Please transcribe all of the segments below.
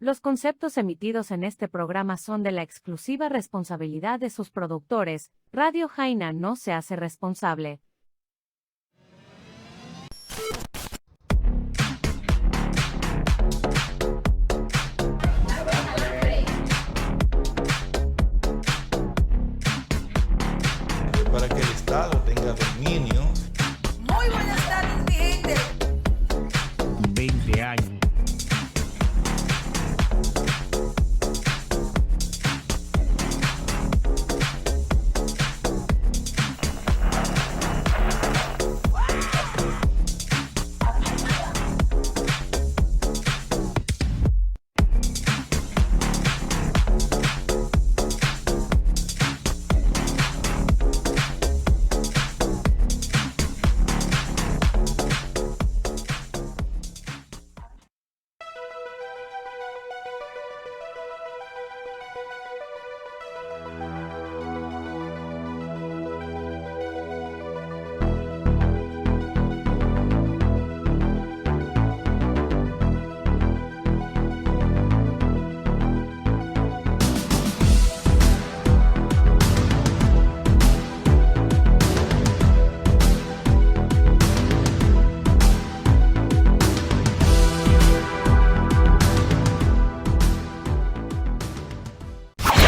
Los conceptos emitidos en este programa son de la exclusiva responsabilidad de sus productores. Radio Jaina no se hace responsable. Para que el Estado tenga dominio. Muy buenas tardes, mi gente. 20 años.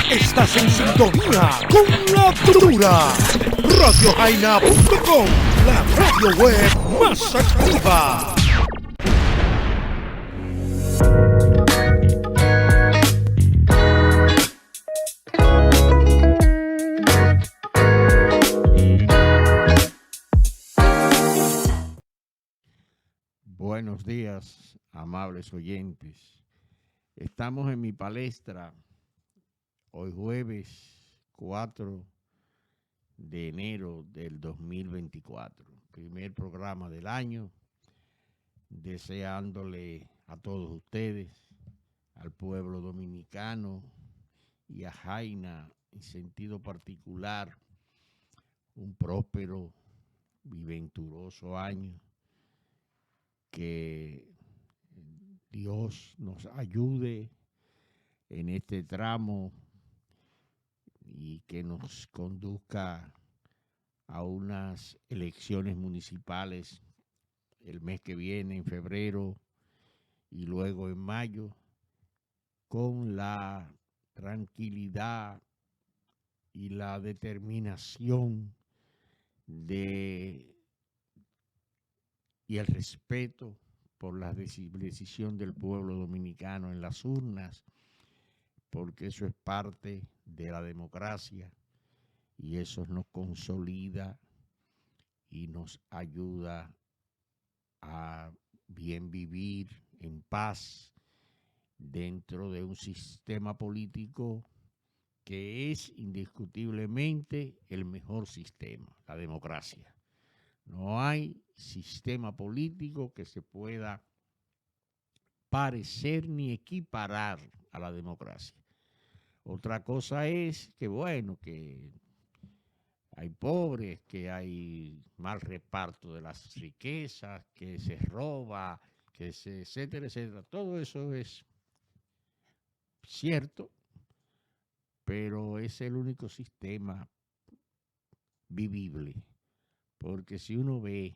Estás en sintonía con la dura. RadioJaina.com, la radio web más activa. Buenos días, amables oyentes. Estamos en mi palestra. Hoy jueves 4 de enero del 2024, primer programa del año, deseándole a todos ustedes, al pueblo dominicano y a Jaina en sentido particular, un próspero y venturoso año, que Dios nos ayude en este tramo y que nos conduzca a unas elecciones municipales el mes que viene, en febrero, y luego en mayo, con la tranquilidad y la determinación y el respeto por la decisión del pueblo dominicano en las urnas, porque eso es parte de la democracia y eso nos consolida y nos ayuda a bien vivir en paz dentro de un sistema político que es indiscutiblemente el mejor sistema, la democracia. No hay sistema político que se pueda parecer ni equiparar a la democracia. Otra cosa es que, bueno, que hay pobres, que hay mal reparto de las riquezas, que se roba, etcétera, etcétera. Todo eso es cierto, pero es el único sistema vivible. Porque si uno ve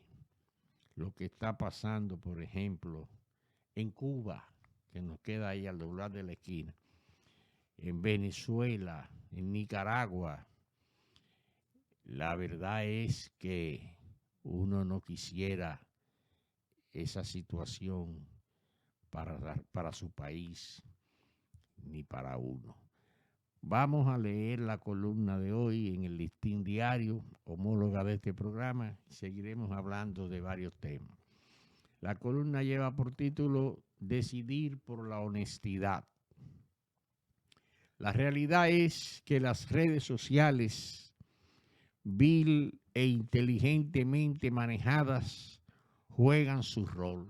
lo que está pasando, por ejemplo, en Cuba, que nos queda ahí al doblar de la esquina, en Venezuela, en Nicaragua, la verdad es que uno no quisiera esa situación para su país ni para uno. Vamos a leer la columna de hoy en el Listín Diario, homóloga de este programa. Seguiremos hablando de varios temas. La columna lleva por título Decidir por la honestidad. La realidad es que las redes sociales, vil e inteligentemente manejadas, juegan su rol.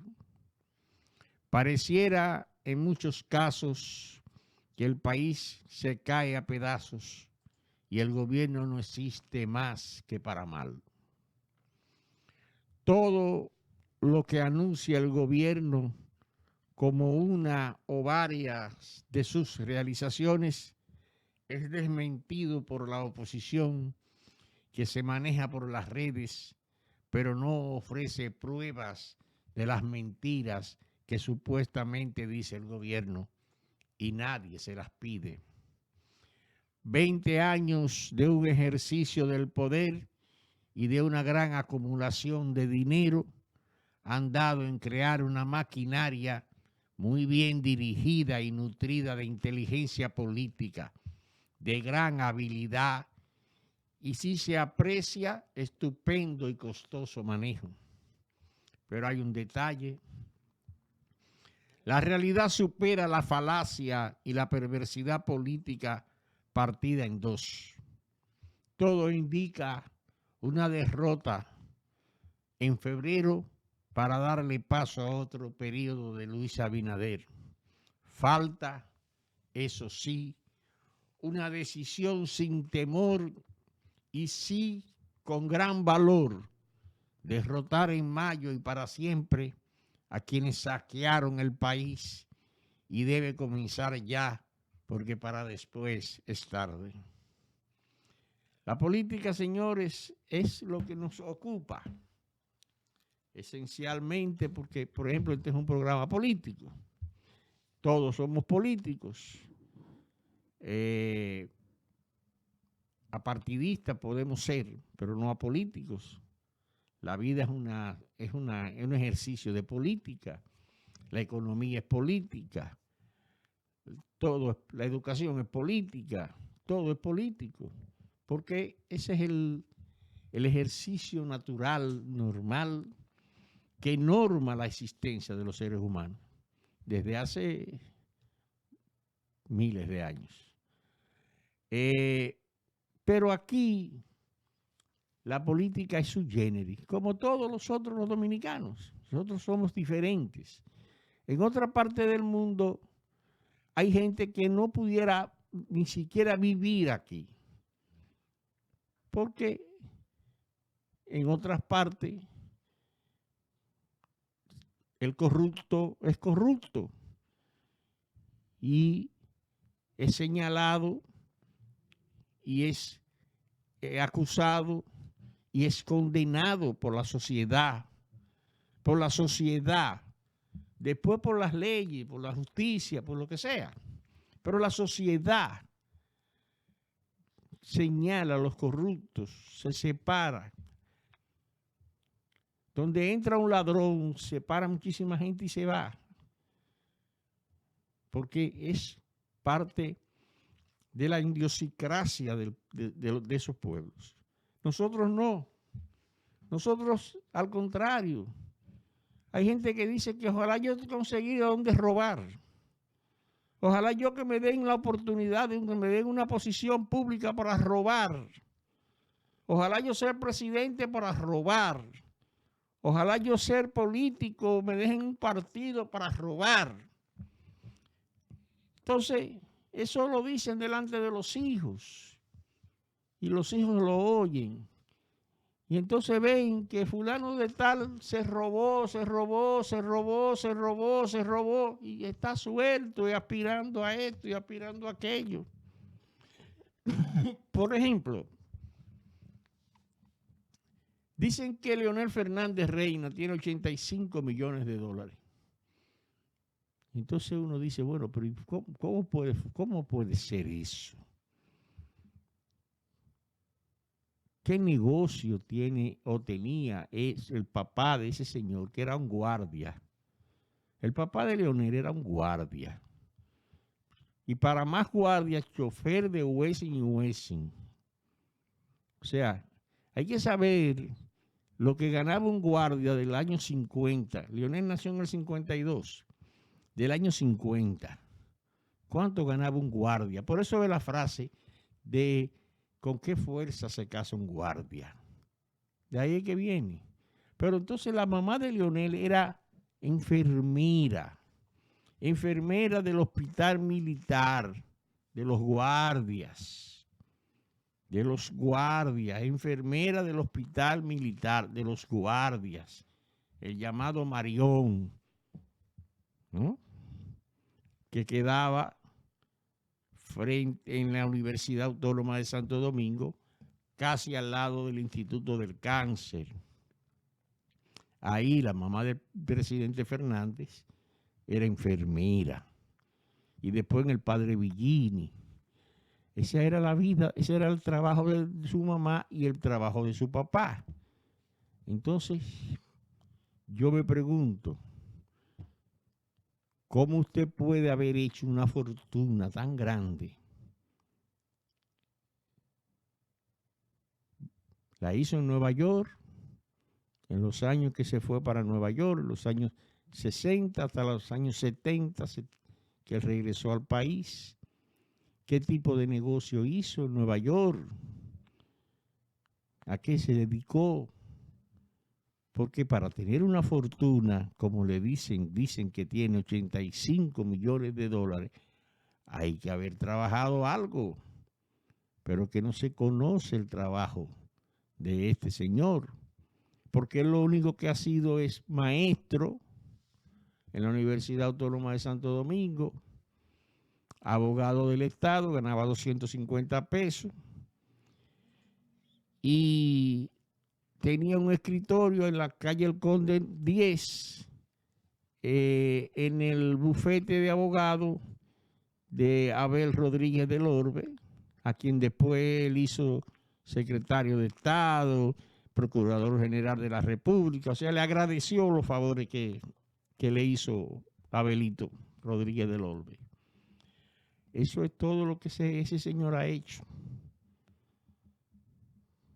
Pareciera en muchos casos que el país se cae a pedazos y el gobierno no existe más que para mal. Todo lo que anuncia el gobierno como una o varias de sus realizaciones es desmentido por la oposición que se maneja por las redes, pero no ofrece pruebas de las mentiras que supuestamente dice el gobierno y nadie se las pide. 20 años de un ejercicio del poder y de una gran acumulación de dinero han dado en crear una maquinaria muy bien dirigida y nutrida de inteligencia política, de gran habilidad y, si se aprecia, estupendo y costoso manejo. Pero hay un detalle. La realidad supera la falacia y la perversidad política partida en dos. Todo indica una derrota en febrero para darle paso a otro periodo de Luis Abinader. Falta, eso sí, una decisión sin temor y sí con gran valor, derrotar en mayo y para siempre a quienes saquearon el país, y debe comenzar ya, porque para después es tarde. La política, señores, es lo que nos ocupa, esencialmente porque, por ejemplo, este es un programa político. Todos somos políticos. Apartidistas podemos ser, pero no apolíticos. La vida es un ejercicio de política. La economía es política. La educación es política. Todo es político. Porque ese es el ejercicio natural, normal, que norma la existencia de los seres humanos desde hace miles de años. Pero aquí la política es sui generis, como todos nosotros los dominicanos. Nosotros somos diferentes. En otra parte del mundo hay gente que no pudiera ni siquiera vivir aquí, porque en otras partes el corrupto es corrupto y es señalado y es acusado y es condenado por la sociedad, después por las leyes, por la justicia, por lo que sea. Pero la sociedad señala a los corruptos, se separa. Donde entra un ladrón, se para muchísima gente y se va. Porque es parte de la idiosincrasia de esos pueblos. Nosotros no. Nosotros, al contrario. Hay gente que dice que ojalá yo conseguiera dónde robar. Ojalá yo que me den la oportunidad, que me den una posición pública para robar. Ojalá yo ser presidente para robar. Ojalá yo ser político, me dejen un partido para robar. Entonces, eso lo dicen delante de los hijos. Y los hijos lo oyen. Y entonces ven que fulano de tal se robó, y está suelto y aspirando a esto y aspirando a aquello. Por ejemplo, dicen que Leonel Fernández Reina tiene 85 millones de dólares. Entonces uno dice, bueno, pero ¿cómo puede ser eso? ¿Qué negocio tiene o tenía el papá de ese señor, que era un guardia? El papá de Leonel era un guardia. Y para más guardias, chofer de Wessing y Wessing. O sea, hay que saber lo que ganaba un guardia del año 50. Leonel nació en el 52. Del año 50. ¿Cuánto ganaba un guardia? Por eso es la frase de ¿con qué fuerza se casa un guardia? De ahí es que viene. Pero entonces la mamá de Leonel era enfermera del hospital militar, de los guardias, enfermera del hospital militar, de los guardias, el llamado Marión, ¿no? que quedaba frente en la Universidad Autónoma de Santo Domingo, casi al lado del Instituto del Cáncer. Ahí la mamá del presidente Fernández era enfermera. Y después en el Padre Villini. Esa era la vida, ese era el trabajo de su mamá y el trabajo de su papá. Entonces, yo me pregunto, ¿cómo usted puede haber hecho una fortuna tan grande? La hizo en Nueva York, en los años que se fue para Nueva York, los años 60 hasta los años 70, que regresó al país. ¿Qué tipo de negocio hizo en Nueva York? ¿A qué se dedicó? Porque para tener una fortuna, como le dicen que tiene 85 millones de dólares, hay que haber trabajado algo, pero que no se conoce el trabajo de este señor, porque él lo único que ha sido es maestro en la Universidad Autónoma de Santo Domingo, abogado del Estado, ganaba 250 pesos y tenía un escritorio en la calle El Conde 10, en el bufete de abogado de Abel Rodríguez del Orbe, a quien después él hizo secretario de Estado, procurador general de la República. O sea, le agradeció los favores que le hizo Abelito Rodríguez del Orbe. Eso es todo lo que ese señor ha hecho.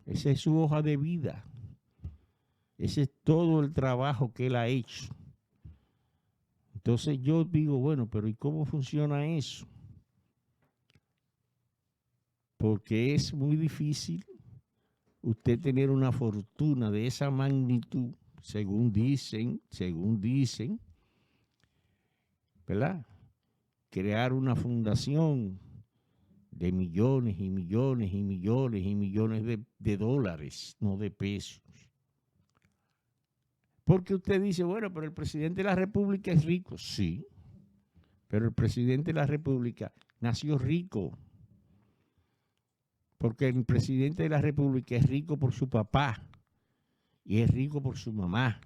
Esa es su hoja de vida. Ese es todo el trabajo que él ha hecho. Entonces yo digo, bueno, pero ¿y cómo funciona eso? Porque es muy difícil usted tener una fortuna de esa magnitud, según dicen, ¿verdad? Crear una fundación de millones y millones y millones y millones de dólares, no de pesos. Porque usted dice, bueno, pero el presidente de la República es rico. Sí, pero el presidente de la República nació rico. Porque el presidente de la República es rico por su papá y es rico por su mamá.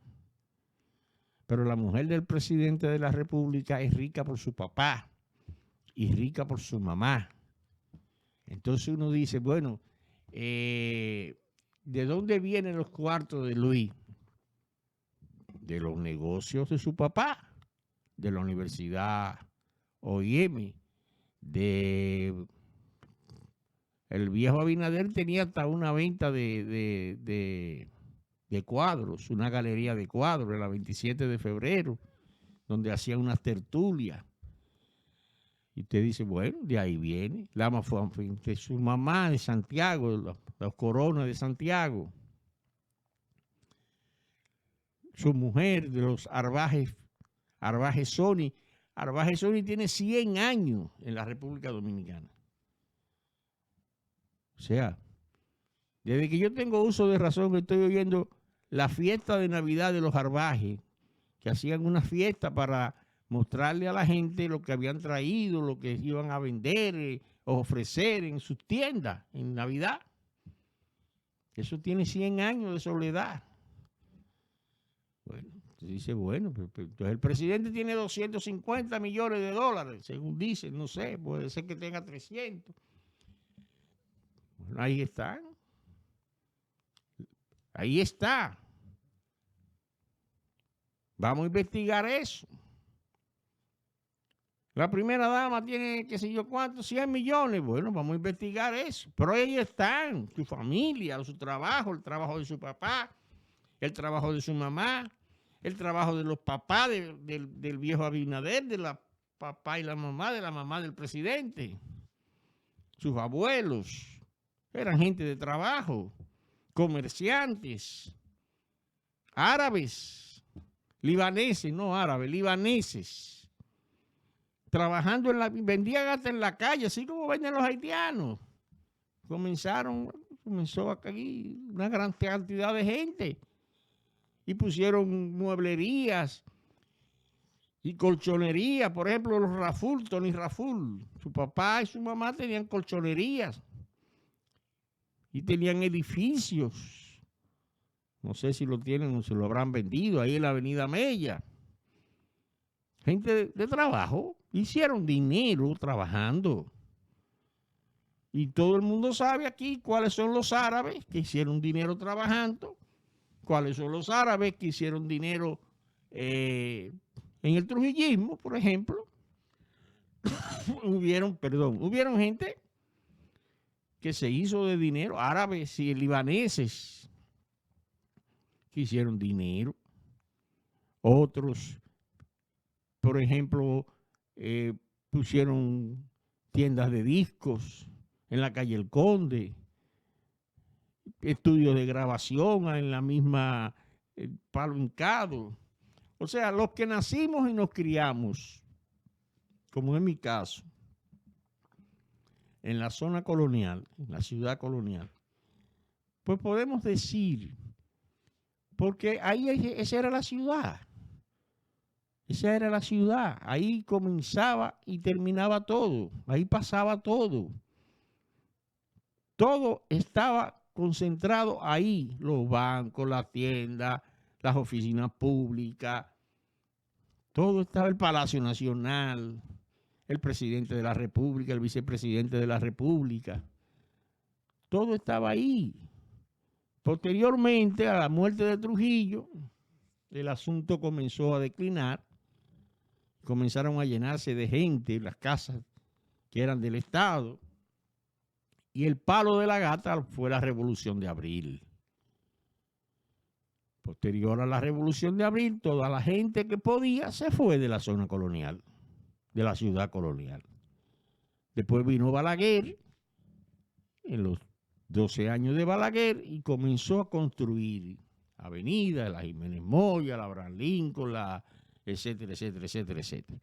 Pero la mujer del presidente de la República es rica por su papá y rica por su mamá. Entonces uno dice, bueno, ¿de dónde vienen los cuartos de Luis? De los negocios de su papá, de la Universidad OIM, el viejo Abinader tenía hasta una venta de cuadros, una galería de cuadros, en la 27 de febrero, donde hacía unas tertulias. Y usted dice, bueno, de ahí viene. Lama fue de su mamá de Santiago, los Coronas de Santiago. Su mujer de los Arbajes Sony. Arbajes Sony tiene 100 años en la República Dominicana. O sea, desde que yo tengo uso de razón, estoy oyendo la fiesta de Navidad de los Arbajes, que hacían una fiesta para mostrarle a la gente lo que habían traído, lo que iban a vender o ofrecer en sus tiendas en Navidad. Eso tiene 100 años de soledad. Bueno, se dice, bueno, entonces el presidente tiene 250 millones de dólares, según dicen, no sé, puede ser que tenga 300. Bueno, ahí están. Ahí está. Vamos a investigar eso. La primera dama tiene, qué sé yo cuánto, 100 millones. Bueno, vamos a investigar eso. Pero ahí están, su familia, su trabajo, el trabajo de su papá, el trabajo de su mamá, el trabajo de los papás del viejo Abinader, de la papá y la mamá del presidente. Sus abuelos eran gente de trabajo, comerciantes, árabes, libaneses, no árabes, libaneses. Trabajando vendían hasta en la calle, así como venden los haitianos. Comenzó aquí una gran cantidad de gente y pusieron mueblerías Y colchonería, por ejemplo, los Raful, Tony Raful, su papá y su mamá tenían colchonerías y tenían edificios. No sé si lo tienen o se lo habrán vendido ahí en la Avenida Mella. Gente de trabajo, hicieron dinero trabajando. Y todo el mundo sabe aquí cuáles son los árabes que hicieron dinero trabajando, cuáles son los árabes que hicieron dinero en el trujillismo, por ejemplo. hubieron gente que se hizo de dinero, árabes y libaneses que hicieron dinero. Otros, por ejemplo, pusieron tiendas de discos en la calle El Conde, estudios de grabación en la misma Palo Hincado. O sea, los que nacimos y nos criamos, como en mi caso, en la zona colonial, en la ciudad colonial, pues podemos decir, porque ahí esa era la ciudad. Esa era la ciudad. Ahí comenzaba y terminaba todo. Ahí pasaba todo. Todo estaba concentrado ahí. Los bancos, las tiendas, las oficinas públicas. Todo estaba, el Palacio Nacional, el presidente de la República, el vicepresidente de la República. Todo estaba ahí. Posteriormente a la muerte de Trujillo, el asunto comenzó a declinar. Comenzaron a llenarse de gente las casas que eran del Estado. Y el palo de la gata fue la Revolución de Abril. Posterior a la Revolución de Abril, toda la gente que podía se fue de la zona colonial, de la ciudad colonial. Después vino Balaguer, en los 12 años de Balaguer, y comenzó a construir avenidas, la Jiménez Moya, la Abraham Lincoln, etcétera, etcétera, etcétera, etcétera.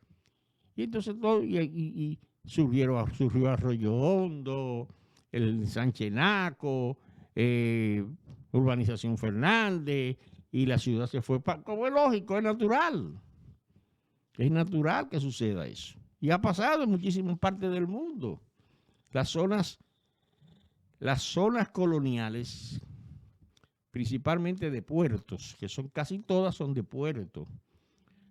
Y entonces todo, y surgió Arroyo Hondo, el Sánchez Naco, Urbanización Fernández, y la ciudad se fue, como es lógico, es natural. Es natural que suceda eso. Y ha pasado en muchísimas partes del mundo. Las zonas coloniales, principalmente de puertos, que son casi todas son de puertos.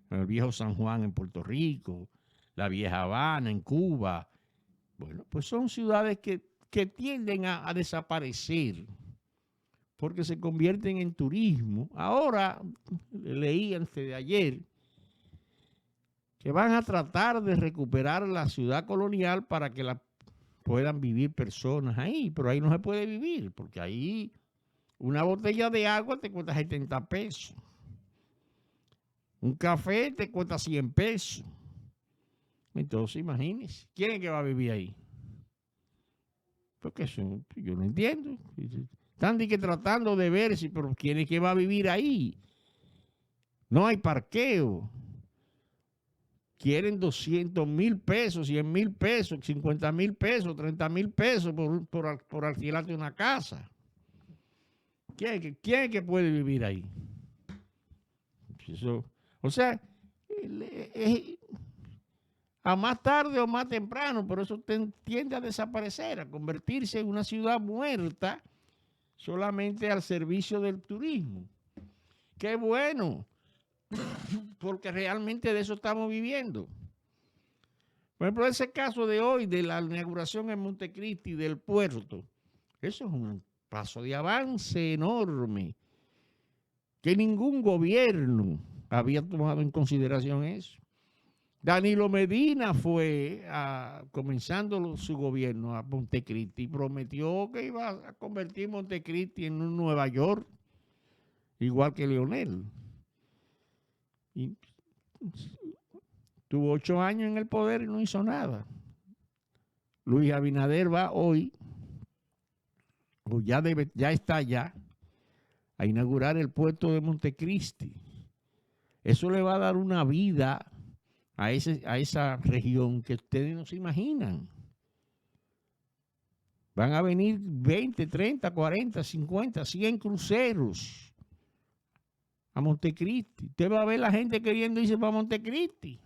El viejo San Juan en Puerto Rico, la vieja Habana en Cuba. Bueno, pues son ciudades que tienden a desaparecer porque se convierten en turismo. Ahora, leí antes de ayer, que van a tratar de recuperar la ciudad colonial para que la puedan vivir personas ahí, pero ahí no se puede vivir, porque ahí una botella de agua te cuesta 70 pesos. Un café te cuesta 100 pesos. Entonces, imagínense, ¿quién es que va a vivir ahí? Porque eso yo no entiendo. Están tratando de ver si, pero ¿quién es que va a vivir ahí? No hay parqueo. Quieren 200,000 pesos, 100,000 pesos, 50,000 pesos, 30,000 pesos por alquilarte una casa. ¿Quién es que puede vivir ahí? Eso, o sea, a más tarde o más temprano, pero eso tiende a desaparecer, a convertirse en una ciudad muerta solamente al servicio del turismo. ¡Qué bueno! Porque realmente de eso estamos viviendo. Por ejemplo, ese caso de hoy, de la inauguración en Montecristi del puerto, eso es un paso de avance enorme, que ningún gobierno había tomado en consideración eso. Danilo Medina fue, comenzando su gobierno, a Montecristi, y prometió que iba a convertir Montecristi en un Nueva York, igual que Leonel. Y tuvo 8 años en el poder y no hizo nada. Luis Abinader va hoy, o ya está allá, a inaugurar el puerto de Montecristi. Eso le va a dar una vida a esa región que ustedes no se imaginan. Van a venir 20, 30, 40, 50, 100 cruceros a Montecristi. Usted va a ver la gente queriendo irse para Montecristi.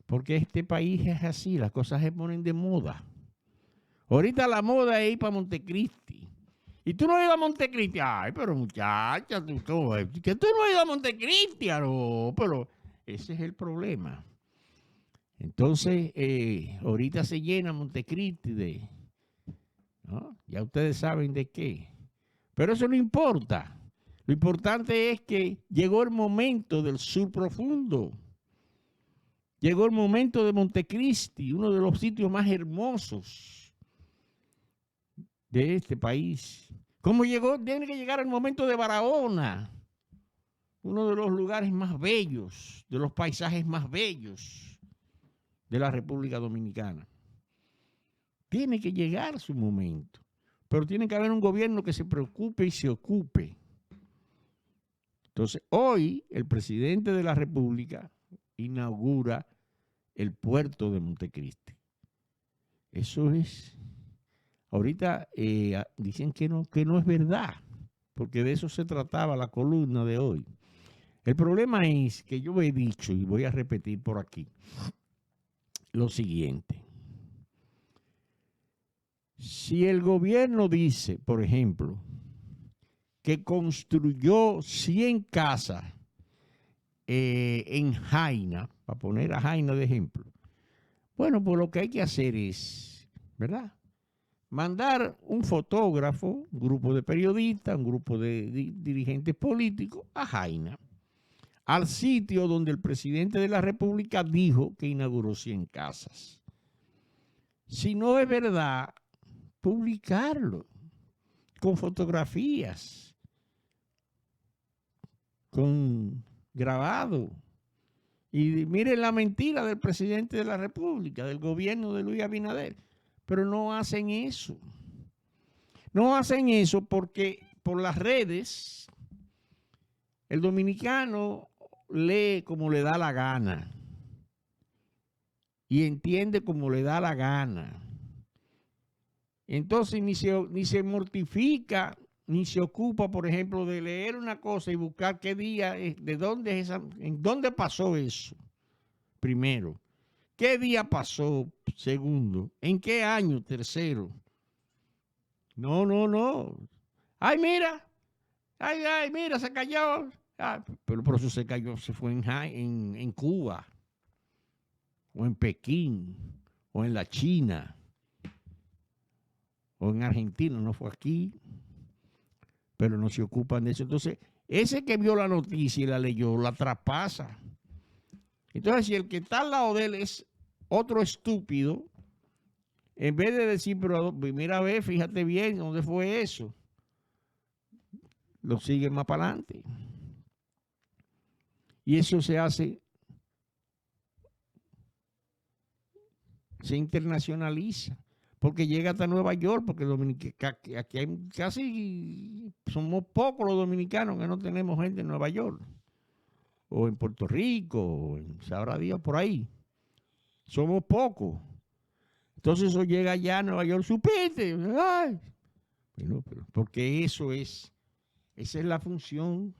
Porque este país es así, las cosas se ponen de moda. Ahorita la moda es ir para Montecristi. Y tú no has ido a Montecristi. Ay, pero muchacha, que tú no has ido a Montecristi. No, pero ese es el problema. Entonces, ahorita se llena Montecristi de... ¿no? Ya ustedes saben de qué. Pero eso no importa. Lo importante es que llegó el momento del sur profundo. Llegó el momento de Montecristi, uno de los sitios más hermosos de este país. ¿Cómo llegó? Tiene que llegar el momento de Barahona, uno de los lugares más bellos, de los paisajes más bellos de la República Dominicana. Tiene que llegar su momento, pero tiene que haber un gobierno que se preocupe y se ocupe. Entonces, hoy el presidente de la República inaugura el puerto de Montecristi. Eso es... Ahorita dicen que no es verdad, porque de eso se trataba la columna de hoy. El problema es que yo he dicho, y voy a repetir por aquí, lo siguiente. Si el gobierno dice, por ejemplo, que construyó 100 casas en Jaina, para poner a Jaina de ejemplo, bueno, pues lo que hay que hacer es, ¿verdad?, mandar un fotógrafo, un grupo de periodistas, un grupo de dirigentes políticos a Jaina, al sitio donde el presidente de la República dijo que inauguró 100 casas. Si no es verdad, publicarlo con fotografías, con grabado. Y miren la mentira del presidente de la República, del gobierno de Luis Abinader. Pero no hacen eso. No hacen eso porque por las redes el dominicano lee como le da la gana y entiende como le da la gana. Entonces ni se mortifica, ni se ocupa, por ejemplo, de leer una cosa y buscar qué día, de dónde es en dónde pasó eso, primero. ¿Qué día pasó? Segundo. ¿En qué año? Tercero. No. Ay, mira. Ay, mira, se cayó. Pero por eso se cayó, se fue en Cuba, o en Pekín, o en la China, o en Argentina, no fue aquí. Pero no se ocupan de eso. Entonces, ese que vio la noticia y la leyó, la traspasa. Entonces, si el que está al lado de él es otro estúpido, en vez de decir, pero mira, ve, fíjate bien dónde fue eso, lo siguen más para adelante. Y eso se hace, se internacionaliza, porque llega hasta Nueva York, porque aquí hay casi, somos pocos los dominicanos que no tenemos gente en Nueva York, o en Puerto Rico, o en sabrá Dios por ahí. Somos pocos. Entonces eso llega allá a Nueva York, supiste. Ay. Bueno, porque esa es la función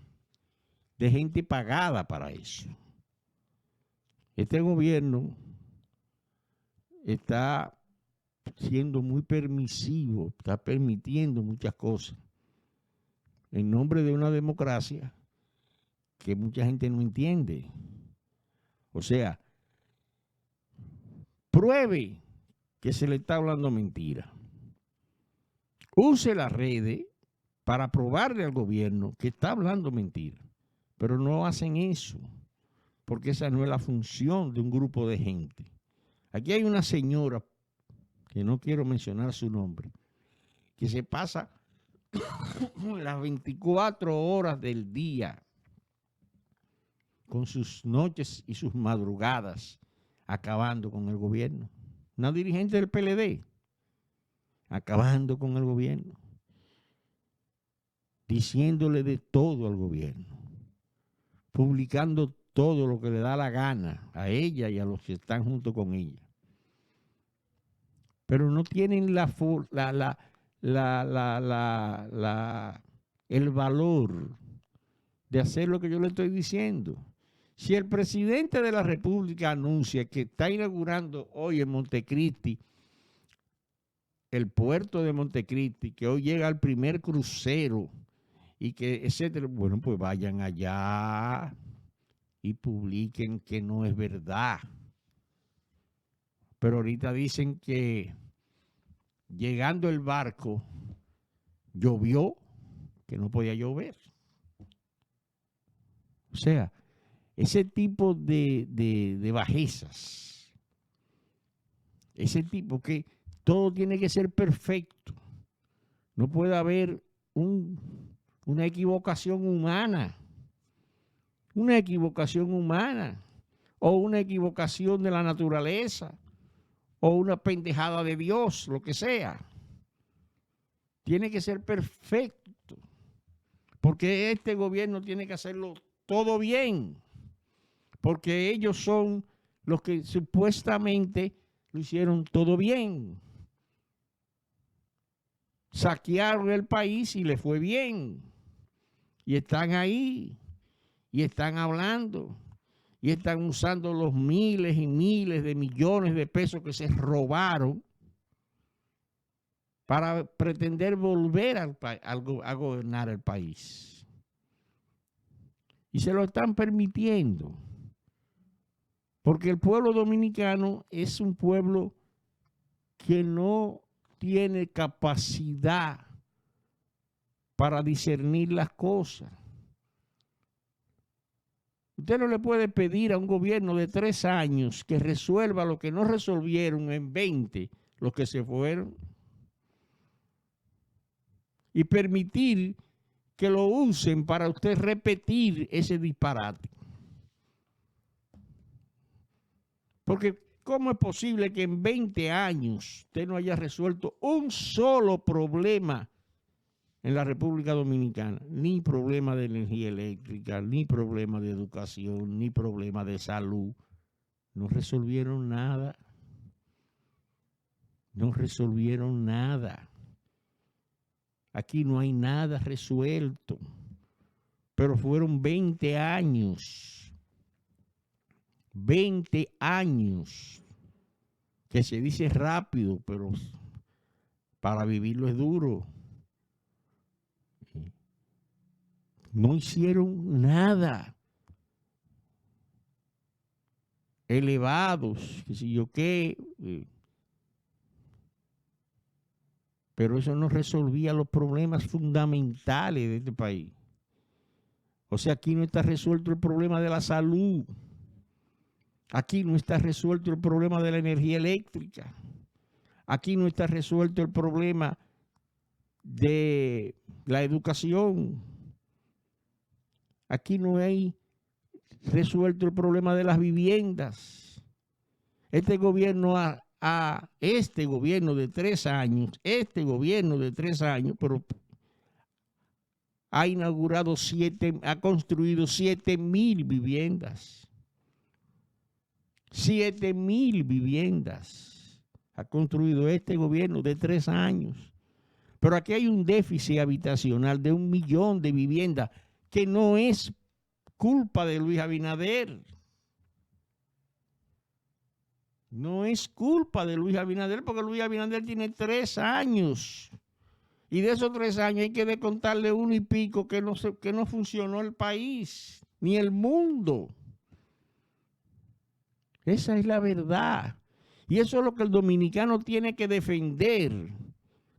de gente pagada para eso. Este gobierno está siendo muy permisivo, está permitiendo muchas cosas en nombre de una democracia que mucha gente no entiende. O sea, pruebe que se le está hablando mentira. Use las redes para probarle al gobierno que está hablando mentira. Pero no hacen eso, porque esa no es la función de un grupo de gente. Aquí hay una señora, que no quiero mencionar su nombre, que se pasa las 24 horas del día con sus noches y sus madrugadas acabando con el gobierno. Una dirigente del PLD, acabando con el gobierno, diciéndole de todo al gobierno, publicando todo lo que le da la gana a ella y a los que están junto con ella. Pero no tienen el valor de hacer lo que yo le estoy diciendo. Si el presidente de la República anuncia que está inaugurando hoy en Montecristi, el puerto de Montecristi, que hoy llega el primer crucero y que etcétera, bueno, pues vayan allá y publiquen que no es verdad. Pero ahorita dicen que llegando el barco llovió, que no podía llover. O sea, ese tipo de bajezas, ese tipo que todo tiene que ser perfecto. No puede haber una equivocación humana. Una equivocación humana. O una equivocación de la naturaleza. O una pendejada de Dios, lo que sea. Tiene que ser perfecto. Porque este gobierno tiene que hacerlo todo bien. Porque ellos son los que supuestamente lo hicieron todo bien. Saquearon el país y le fue bien. Y están ahí. Y están hablando. Y están usando los miles y miles de millones de pesos que se robaron para pretender volver a gobernar el país. Y se lo están permitiendo. Porque el pueblo dominicano es un pueblo que no tiene capacidad para discernir las cosas. Usted no le puede pedir a un gobierno de 3 años que resuelva lo que no resolvieron en 20, los que se fueron, y permitir que lo usen para usted repetir ese disparate. Porque ¿cómo es posible que en 20 años usted no haya resuelto un solo problema en la República Dominicana? Ni problema de energía eléctrica, ni problema de educación, ni problema de salud. No resolvieron nada. No resolvieron nada. Aquí no hay nada resuelto. Pero fueron 20 años. 20 años, que se dice rápido, pero para vivirlo es duro. No hicieron nada. Elevados, qué sé yo qué. Pero eso no resolvía los problemas fundamentales de este país. O sea, aquí no está resuelto el problema de la salud. Aquí no está resuelto el problema de la energía eléctrica. Aquí no está resuelto el problema de la educación. Aquí no hay resuelto el problema de las viviendas. Este gobierno este gobierno de 3 años, pero ha inaugurado ha construido 7,000 viviendas. 7,000 viviendas ha construido este gobierno de 3 años. Pero aquí hay un déficit habitacional de 1 millón de viviendas que no es culpa de Luis Abinader. No es culpa de Luis Abinader, porque Luis Abinader tiene 3 años. Y de esos 3 años hay que descontarle 1 y pico que no funcionó el país, ni el mundo. Esa es la verdad. Y eso es lo que el dominicano tiene que defender.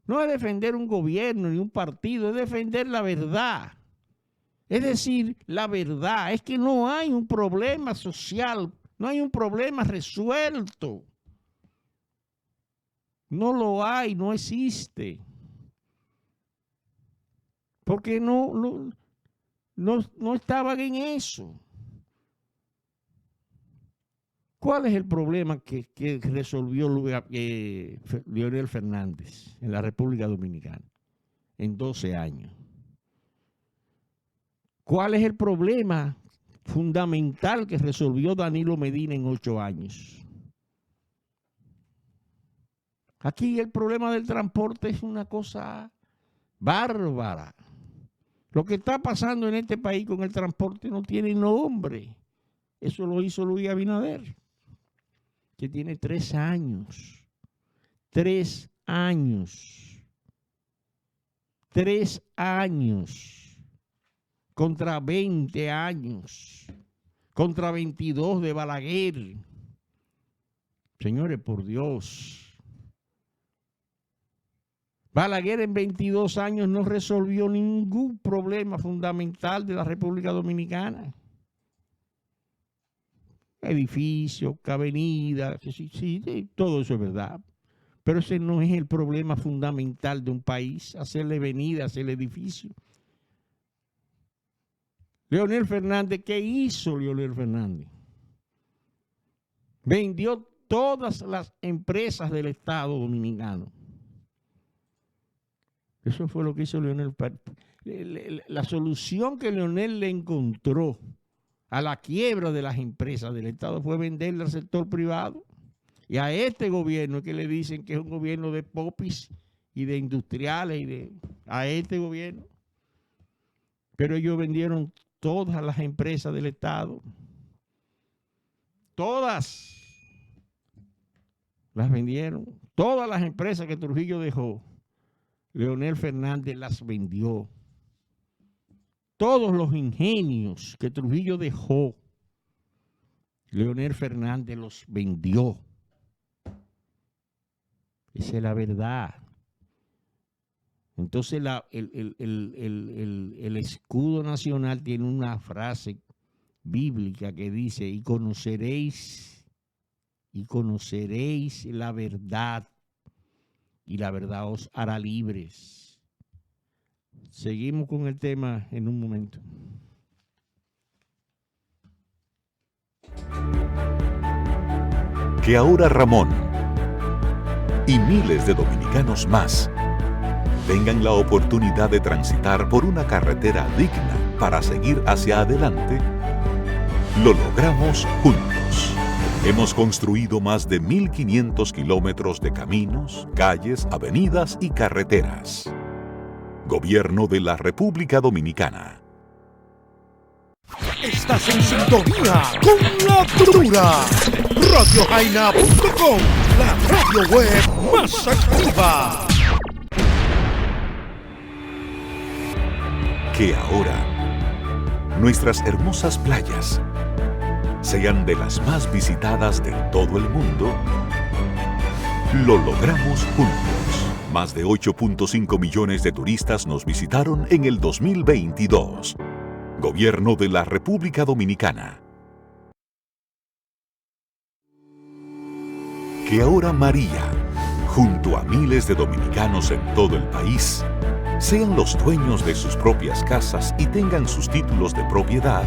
No es defender un gobierno ni un partido, es defender la verdad. Es decir, la verdad es que no hay un problema social, no hay un problema resuelto. No lo hay, no existe. Porque no estaban en eso. ¿Cuál es el problema que resolvió Leonel Fernández en la República Dominicana en 12 años? ¿Cuál es el problema fundamental que resolvió Danilo Medina en 8 años? Aquí el problema del transporte es una cosa bárbara. Lo que está pasando en este país con el transporte no tiene nombre. Eso lo hizo Luis Abinader, que tiene 3 años. 3 años. 3 años. Contra 20 años. Contra 22 de Balaguer. Señores, por Dios. Balaguer en 22 años no resolvió ningún problema fundamental de la República Dominicana. Edificios, avenidas, sí, todo eso es verdad. Pero ese no es el problema fundamental de un país, hacerle avenida, hacerle edificio. Leonel Fernández, ¿qué hizo Leonel Fernández? Vendió todas las empresas del Estado dominicano. Eso fue lo que hizo Leonel. La solución que Leonel le encontró a la quiebra de las empresas del Estado fue venderle al sector privado. Y a este gobierno que le dicen que es un gobierno de popis y de industriales, a este gobierno. Pero ellos vendieron todas las empresas del Estado. Todas las vendieron. Todas las empresas que Trujillo dejó, Leonel Fernández las vendió. Todos los ingenios que Trujillo dejó, Leonel Fernández los vendió. Esa es la verdad. Entonces el escudo nacional tiene una frase bíblica que dice, y conoceréis la verdad, y la verdad os hará libres. Seguimos con el tema en un momento. Que ahora Ramón y miles de dominicanos más tengan la oportunidad de transitar por una carretera digna para seguir hacia adelante, lo logramos juntos. Hemos construido más de 1.500 kilómetros de caminos, calles, avenidas y carreteras. Gobierno de la República Dominicana. Estás en sintonía con la dura. RadioJaina.com, la radio web más activa. Que ahora nuestras hermosas playas sean de las más visitadas de todo el mundo, lo logramos juntos. Más de 8.5 millones de turistas nos visitaron en el 2022. Gobierno de la República Dominicana. Que ahora María, junto a miles de dominicanos en todo el país, sean los dueños de sus propias casas y tengan sus títulos de propiedad.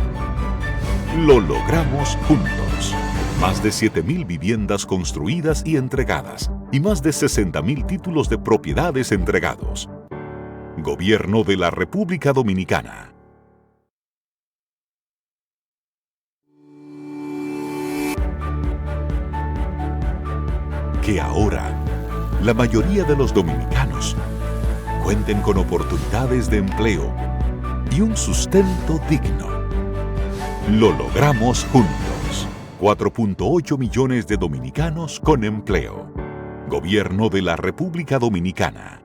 Lo logramos juntos. Más de 7.000 viviendas construidas y entregadas y más de 60.000 títulos de propiedades entregados. Gobierno de la República Dominicana. Que ahora la mayoría de los dominicanos cuenten con oportunidades de empleo y un sustento digno. Lo logramos juntos. 4.8 millones de dominicanos con empleo. Gobierno de la República Dominicana.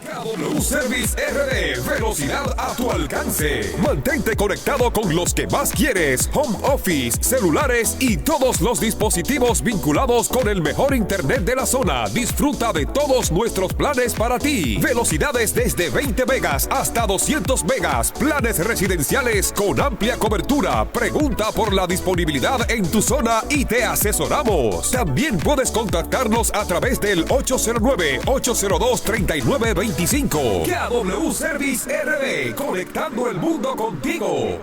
KW Service RD, velocidad a tu alcance. Mantente conectado con los que más quieres. Home office, celulares y todos los dispositivos vinculados con el mejor internet de la zona. Disfruta de todos nuestros planes para ti. Velocidades desde 20 megas hasta 200 megas. Planes residenciales con amplia cobertura. Pregunta por la disponibilidad en tu zona y te asesoramos. También puedes contactarnos a través del 809-802-3925. KW Service RD, conectando el mundo contigo.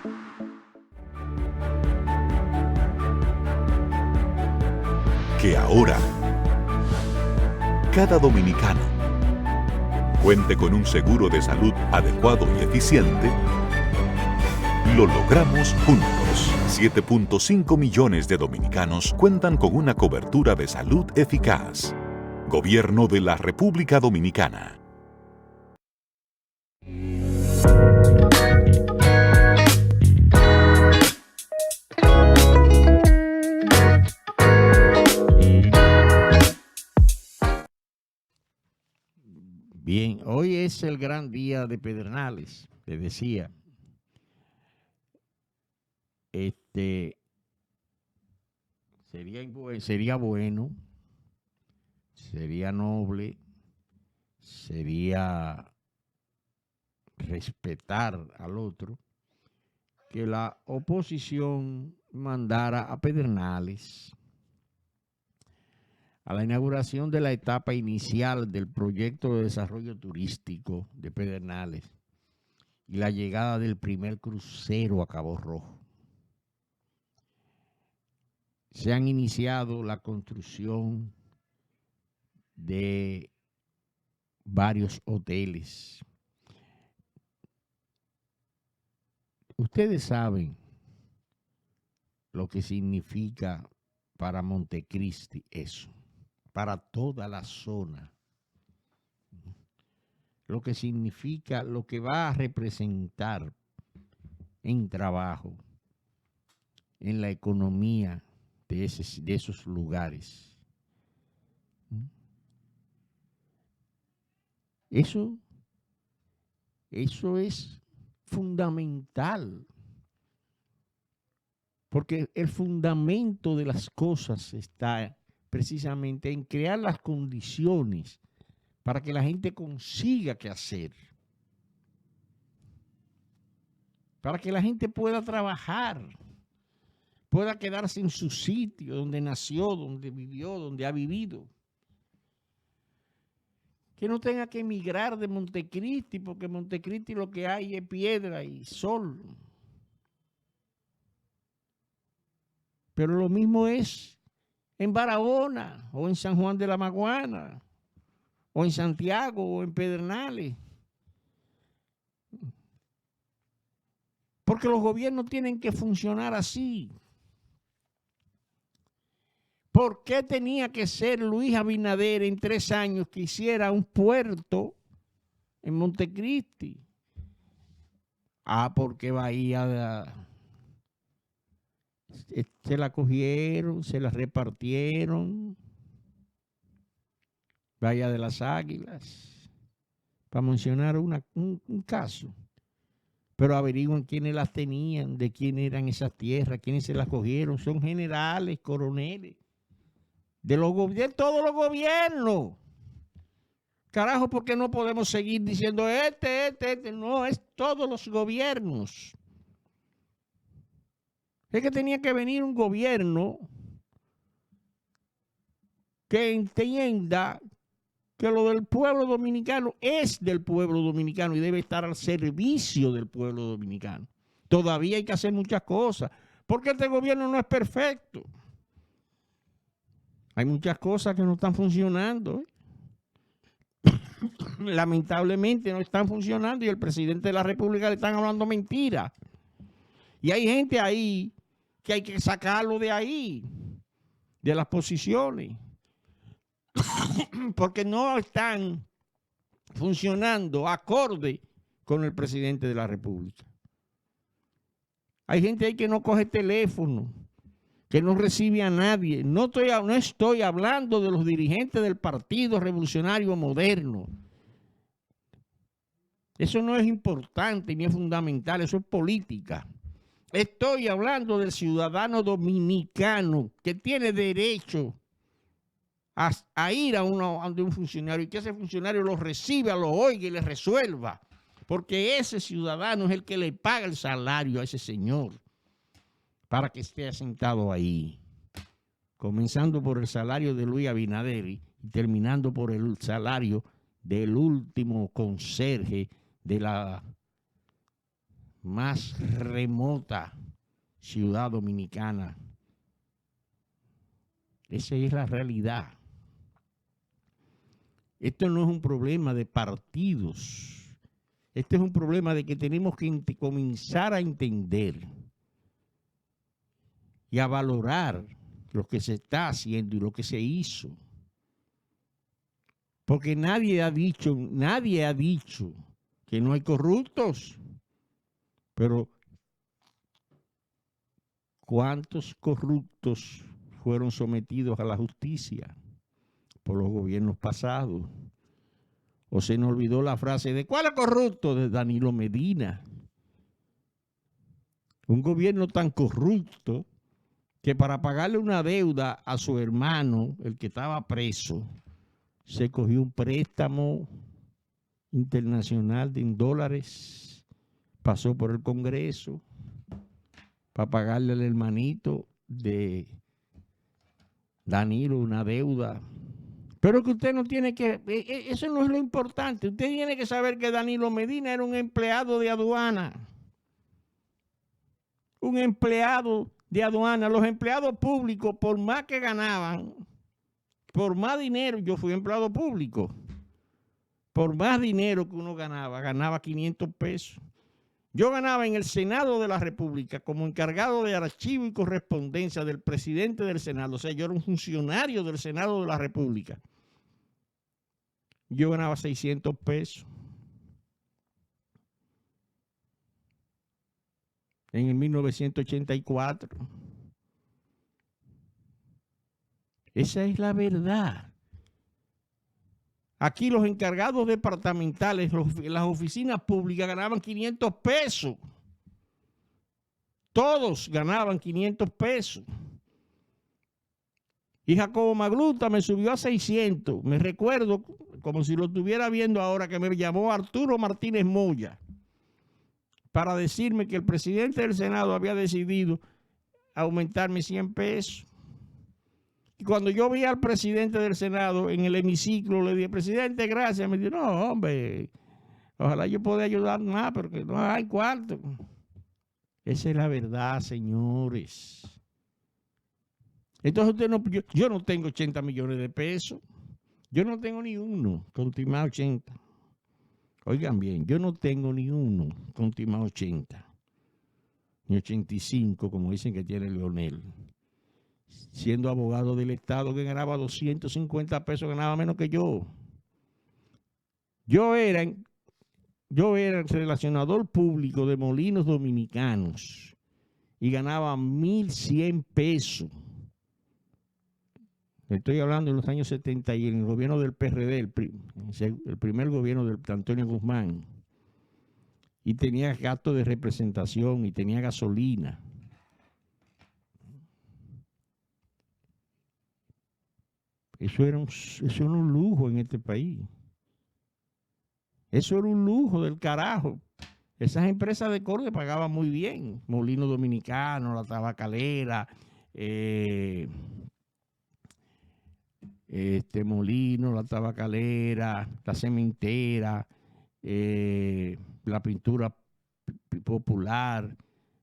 Que ahora cada dominicano cuente con un seguro de salud adecuado y eficiente. Lo logramos juntos. 7.5 millones de dominicanos cuentan con una cobertura de salud eficaz. Gobierno de la República Dominicana. Bien, hoy es el gran día de Pedernales, les decía. Sería bueno, sería noble, sería respetar al otro, que la oposición mandara a Pedernales a la inauguración de la etapa inicial del proyecto de desarrollo turístico de Pedernales y la llegada del primer crucero a Cabo Rojo. Se han iniciado la construcción de varios hoteles. Ustedes saben lo que significa para Montecristi eso, para toda la zona. Lo que significa, lo que va a representar en trabajo, en la economía de esos lugares. Eso es fundamental. Porque el fundamento de las cosas está precisamente en crear las condiciones para que la gente consiga qué hacer. Para que la gente pueda trabajar, pueda quedarse en su sitio, donde nació, donde vivió, donde ha vivido. Que no tenga que emigrar de Montecristi, porque Montecristi lo que hay es piedra y sol. Pero lo mismo es en Barahona, o en San Juan de la Maguana, o en Santiago, o en Pedernales. Porque los gobiernos tienen que funcionar así. ¿Por qué tenía que ser Luis Abinader en 3 años que hiciera un puerto en Montecristi? Porque Bahía se la cogieron, se la repartieron. Bahía de las Águilas, para mencionar un caso. Pero averigüen quiénes las tenían, de quién eran esas tierras, quiénes se las cogieron. Son generales, coroneles, de todos los gobiernos. Carajo, ¿por qué no podemos seguir diciendo No, es todos los gobiernos. Es que tenía que venir un gobierno que entienda que lo del pueblo dominicano es del pueblo dominicano y debe estar al servicio del pueblo dominicano. Todavía hay que hacer muchas cosas, porque este gobierno no es perfecto. Hay muchas cosas que no están funcionando. Lamentablemente no están funcionando y el presidente de la República le están hablando mentiras. Y hay gente ahí que hay que sacarlo de ahí, de las posiciones, porque no están funcionando acorde con el presidente de la República. Hay gente ahí que no coge teléfono, que no recibe a nadie. No estoy hablando de los dirigentes del Partido Revolucionario Moderno. Eso no es importante ni es fundamental, eso es política. Estoy hablando del ciudadano dominicano que tiene derecho a ir a un funcionario y que ese funcionario lo reciba, lo oiga y le resuelva. Porque ese ciudadano es el que le paga el salario a ese señor para que esté sentado ahí. Comenzando por el salario de Luis Abinader y terminando por el salario del último conserje de la más remota ciudad dominicana. Esa es la realidad. Esto no es un problema de partidos. Este es un problema de que tenemos que comenzar a entender y a valorar lo que se está haciendo y lo que se hizo. Porque nadie ha dicho que no hay corruptos. Pero ¿cuántos corruptos fueron sometidos a la justicia por los gobiernos pasados? ¿O se nos olvidó la frase de cuál es corrupto? De Danilo Medina. Un gobierno tan corrupto que para pagarle una deuda a su hermano, el que estaba preso, se cogió un préstamo internacional de $, pasó por el Congreso para pagarle al hermanito de Danilo una deuda. Pero que usted no tiene que, eso no es lo importante. Usted tiene que saber que Danilo Medina era un empleado de aduana. Un empleado de aduana. Los empleados públicos, por más que ganaban, por más dinero, yo fui empleado público, por más dinero que uno ganaba 500 pesos. Yo ganaba en el Senado de la República como encargado de archivo y correspondencia del presidente del Senado. O sea, yo era un funcionario del Senado de la República. Yo ganaba 600 pesos. En el 1984. Esa es la verdad. Aquí los encargados departamentales, las oficinas públicas ganaban 500 pesos. Todos ganaban 500 pesos. Y Jacobo Magluta me subió a 600. Me recuerdo, como si lo estuviera viendo ahora, que me llamó Arturo Martínez Moya para decirme que el presidente del Senado había decidido aumentarme 100 pesos. Y cuando yo vi al presidente del Senado en el hemiciclo, le dije, presidente, gracias. Me dijo, no, hombre, ojalá yo pueda ayudar más, pero que no hay cuarto. Esa es la verdad, señores. Entonces yo no tengo 80 millones de pesos. Yo no tengo ni uno con timado 80. Oigan bien, yo no tengo ni uno con timado 80. Ni 85, como dicen que tiene Leonel. Siendo abogado del Estado que ganaba 250 pesos, ganaba menos que yo. Yo era el relacionador público de Molinos Dominicanos y ganaba 1.100 pesos. Estoy hablando de los años 70 y en el gobierno del PRD, el primer gobierno de Antonio Guzmán. Y tenía gasto de representación y tenía gasolina. Eso era un lujo en este país. Eso era un lujo del carajo. Esas empresas de corte pagaban muy bien. Molino Dominicano, la tabacalera, Molino, la tabacalera, la cementera, la pintura popular,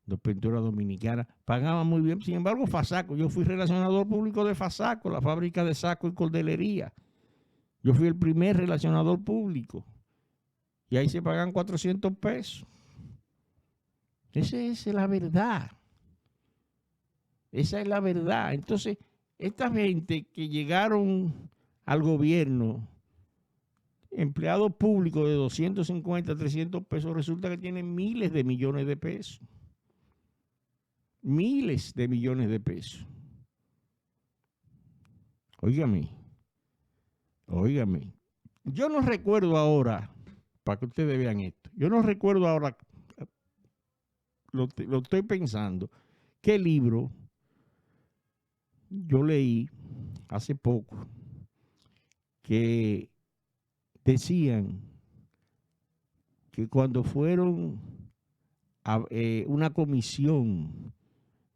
la pintura dominicana, pagaban muy bien. Sin embargo, Fasaco, yo fui relacionador público de Fasaco, la fábrica de saco y cordelería. Yo fui el primer relacionador público. Y ahí se pagan 400 pesos. Esa es la verdad. Esa es la verdad. Entonces, esta gente que llegaron al gobierno, empleados públicos de 250, 300 pesos, resulta que tienen miles de millones de pesos. Miles de millones de pesos. Óigame. Yo no recuerdo ahora, para que ustedes vean esto, yo no recuerdo ahora, lo estoy pensando, qué libro yo leí hace poco que decían que cuando fueron a una comisión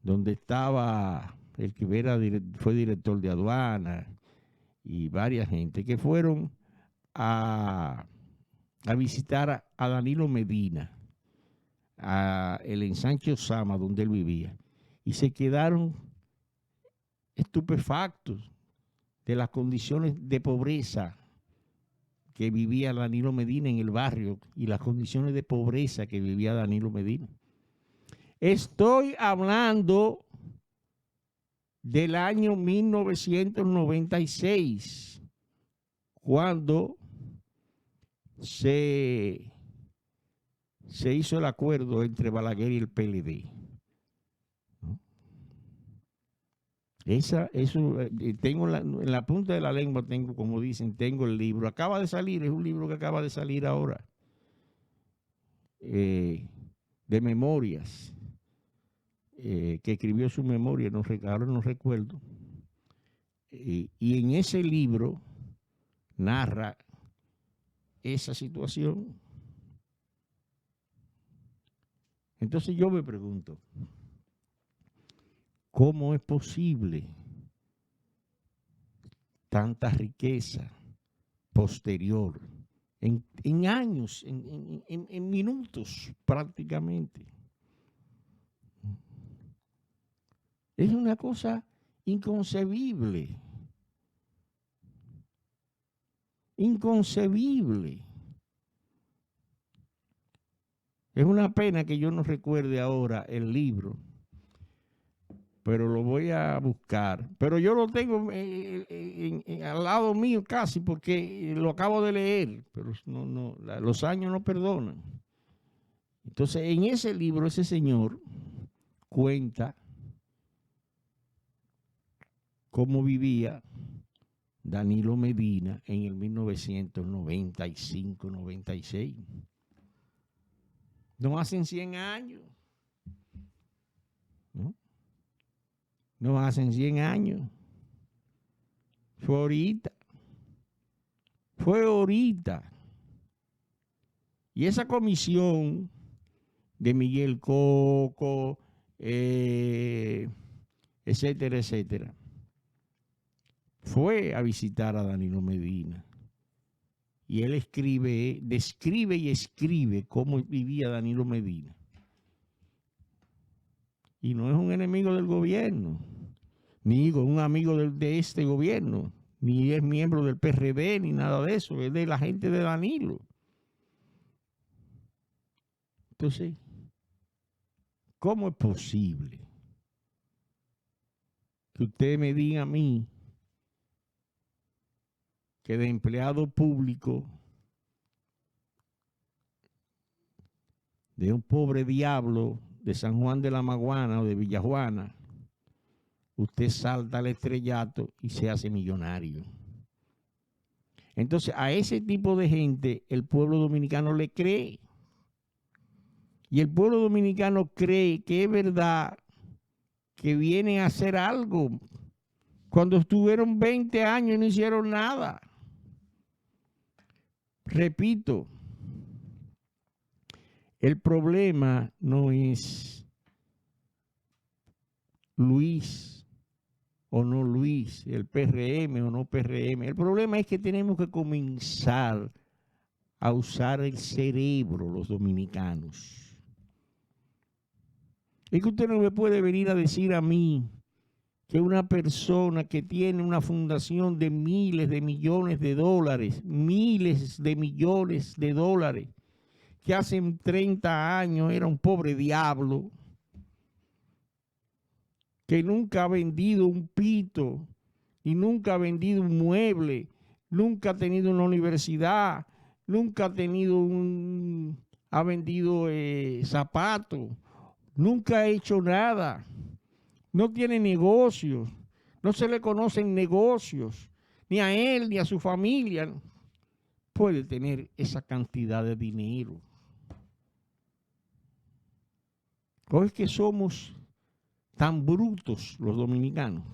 donde estaba el que fue director de aduana y varias gente que fueron a visitar a Danilo Medina, a el ensanche Osama donde él vivía, y se quedaron estupefactos de las condiciones de pobreza que vivía Danilo Medina en el barrio y las condiciones de pobreza que vivía Danilo Medina. Estoy hablando del año 1996, cuando se se hizo el acuerdo entre Balaguer y el PLD. ¿No? Tengo en la punta de la lengua, tengo, como dicen, tengo el libro. Acaba de salir, es un libro que acaba de salir ahora, de memorias, que escribió su memoria, ahora no recuerdo. Y en ese libro narra esa situación. Entonces yo me pregunto, ¿cómo es posible tanta riqueza posterior en años, en minutos prácticamente? Es una cosa inconcebible. Inconcebible. Es una pena que yo no recuerde ahora el libro, pero lo voy a buscar. Pero yo lo tengo al lado mío casi, porque lo acabo de leer, pero los años no perdonan. Entonces, en ese libro, ese señor cuenta cómo vivía Danilo Medina en el 1995-96. No hacen 100 años. No hacen 100 años. Fue ahorita. Fue ahorita. Y esa comisión de Miguel Coco, etcétera, etcétera, fue a visitar a Danilo Medina. Y él describe y escribe cómo vivía Danilo Medina. Y no es un enemigo del gobierno, ni un amigo de este gobierno, ni es miembro del PRD, ni nada de eso, es de la gente de Danilo. Entonces, ¿cómo es posible que usted me diga a mí que de empleado público, de un pobre diablo de San Juan de la Maguana o de Villajuana, usted salta al estrellato y se hace millonario? Entonces, a ese tipo de gente el pueblo dominicano le cree. Y el pueblo dominicano cree que es verdad que vienen a hacer algo cuando estuvieron 20 años y no hicieron nada. Repito, el problema no es Luis o no Luis, el PRM o no PRM. El problema es que tenemos que comenzar a usar el cerebro los dominicanos. Es que usted no me puede venir a decir a mí que una persona que tiene una fundación de miles de millones de dólares, que hace 30 años era un pobre diablo, que nunca ha vendido un pito y nunca ha vendido un mueble, nunca ha tenido una universidad, nunca ha vendido zapatos, nunca ha hecho nada. No tiene negocios, no se le conocen negocios, ni a él ni a su familia. Puede tener esa cantidad de dinero. ¿O es que somos tan brutos los dominicanos?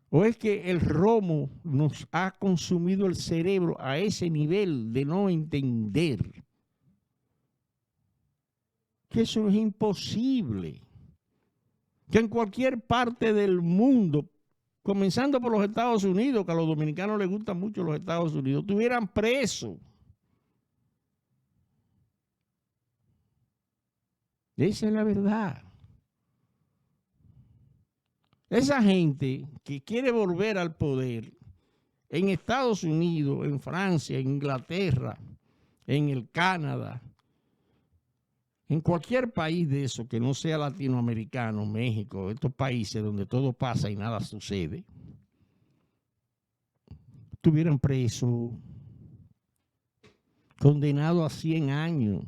¿O es que el romo nos ha consumido el cerebro a ese nivel de no entender que eso es imposible? Que en cualquier parte del mundo, comenzando por los Estados Unidos, que a los dominicanos les gustan mucho los Estados Unidos, estuvieran presos. Esa es la verdad. Esa gente que quiere volver al poder en Estados Unidos, en Francia, en Inglaterra, en el Canadá, en cualquier país de eso que no sea latinoamericano, México, estos países donde todo pasa y nada sucede, estuvieran presos. condenado a 100 años.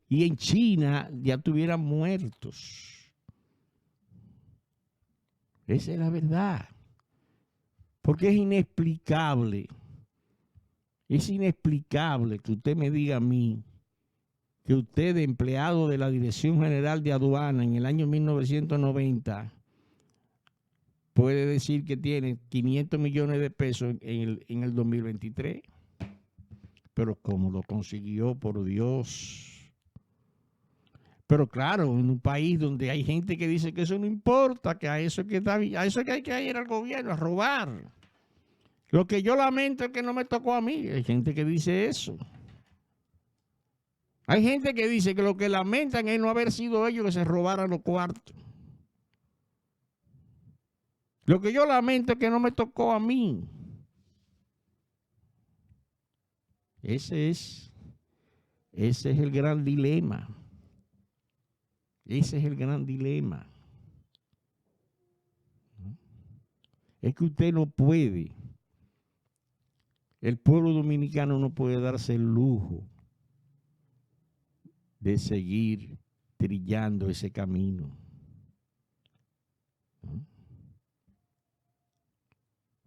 Y en China ya estuvieran muertos. Esa es la verdad. Porque es inexplicable. Es inexplicable que usted me diga a mí que usted, empleado de la Dirección General de Aduana en el año 1990, puede decir que tiene 500 millones de pesos en el 2023. Pero ¿cómo lo consiguió? Por Dios. Pero claro, en un país donde hay gente que dice que eso no importa, que a eso que hay que ir al gobierno a robar. Lo que yo lamento es que no me tocó a mí. Hay gente que dice eso. Hay gente que dice que lo que lamentan es no haber sido ellos que se robaran los cuartos. Lo que yo lamento es que no me tocó a mí. Ese es el gran dilema. Ese es el gran dilema. Es que usted no puede. El pueblo dominicano no puede darse el lujo de seguir trillando ese camino.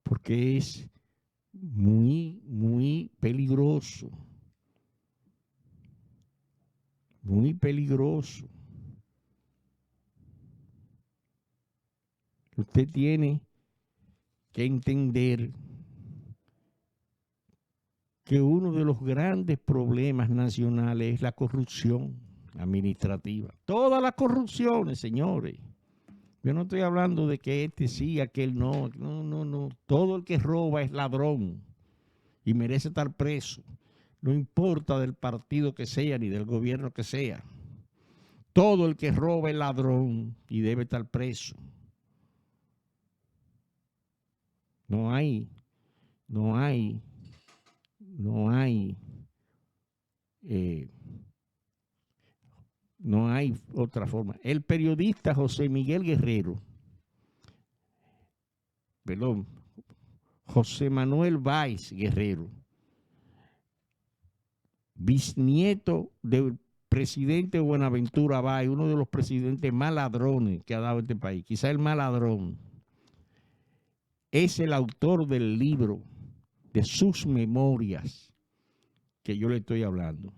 Porque es muy, muy peligroso. Muy peligroso. Usted tiene que entender que uno de los grandes problemas nacionales es la corrupción administrativa. Todas las corrupciones, señores. Yo no estoy hablando de que este sí, aquel no. No. Todo el que roba es ladrón y merece estar preso. No importa del partido que sea ni del gobierno que sea. Todo el que roba es ladrón y debe estar preso. No hay otra forma. El periodista José Manuel Báez Guerrero, bisnieto del presidente Buenaventura Báez, uno de los presidentes más ladrones que ha dado este país, quizá el más ladrón, es el autor del libro de sus memorias que yo le estoy hablando.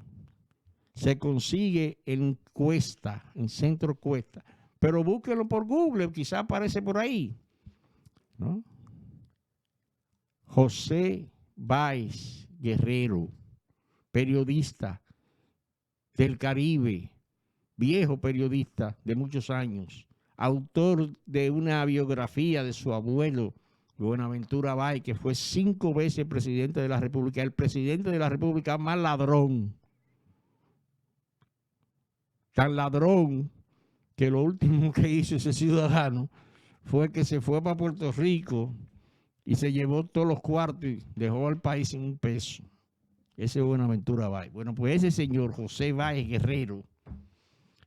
Se consigue en Cuesta, en Centro Cuesta, pero búsquelo por Google, quizá aparece por ahí, ¿no? José Báez Guerrero, periodista del Caribe, viejo periodista de muchos años, autor de una biografía de su abuelo, Buenaventura Báez, que fue 5 veces presidente de la República, el presidente de la República más ladrón. Tan ladrón que lo último que hizo ese ciudadano fue que se fue para Puerto Rico y se llevó todos los cuartos y dejó al país sin un peso. Ese es Buenaventura Báez. Bueno, pues ese señor José Báez Guerrero